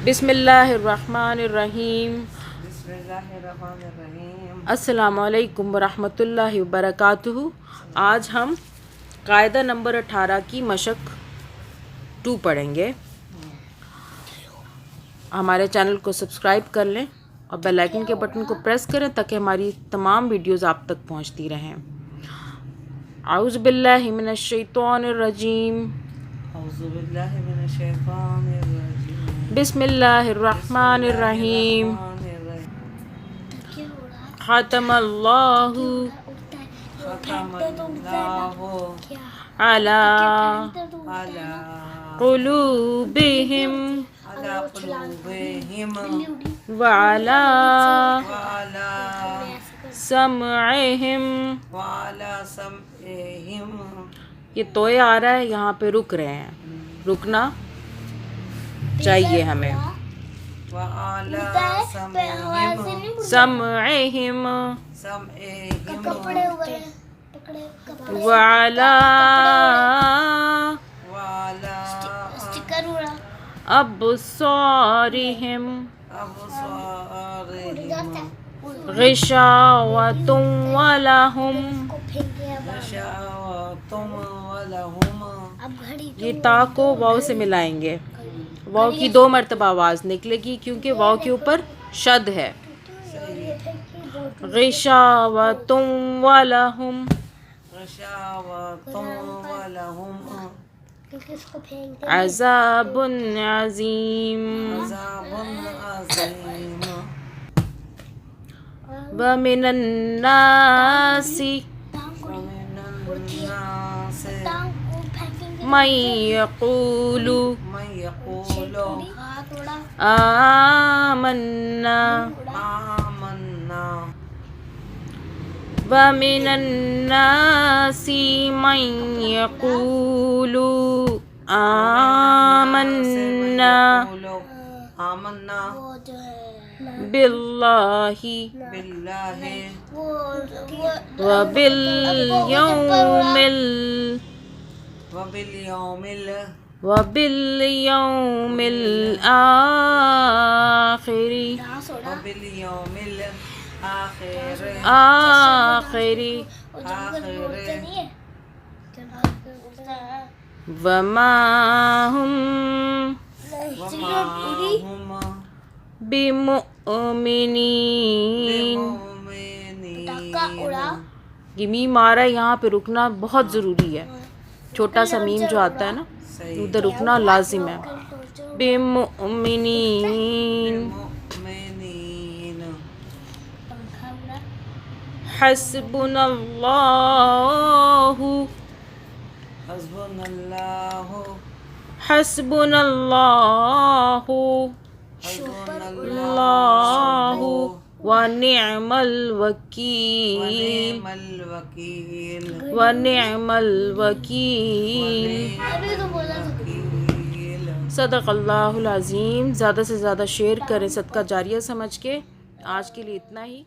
بسم اللہ الرحمن الرحیم۔ السلام علیکم ورحمۃ اللہ وبرکاتہ۔ آج ہم قاعدہ نمبر 18 کی مشق 2 پڑھیں گے۔ ہمارے چینل کو سبسکرائب کر لیں اور بیل آئکن کے بٹن کو پریس کریں تاکہ ہماری تمام ویڈیوز آپ تک پہنچتی رہیں۔ اعوذ باللہ من الشیطان الرجیم، بسم اللہ الرحمن الرحیم۔ ختم اللہ علی قلوبہم وعلی سمعہم۔ یہ توئے آ رہا ہے، یہاں پہ رک رہے ہیں، رکنا چاہیے ہمیں۔ سمعہم وعلی ابصارہم غشاوۃ ولہم۔ یہ تا کو واو سے ملائیں گے، واو کی 2 مرتبہ آواز نکلے گی کیونکہ واو کے اوپر شد ہے۔ غشاوۃ ولہم عذاب عظیم۔ ومن الناس من یقول آمنا ومن الناس من یقول آمنا باللہ وبالیوم الآخر وما ہم بمؤمنین۔ یہ میم آ رہا ہے، یہاں پہ رکنا بہت ضروری ہے، چھوٹا سا میم جو آتا ہے نا ادھر رکنا لازم ہے۔ بمؤمنین۔ حسبنا اللہ حسبنا اللہ اللہ ونعم الوکیل ونعم الوکیل۔ صدق اللہ العظیم۔ زیادہ سے زیادہ شیئر کریں، صدقہ جاریہ سمجھ کے۔ آج کے لیے اتنا ہی۔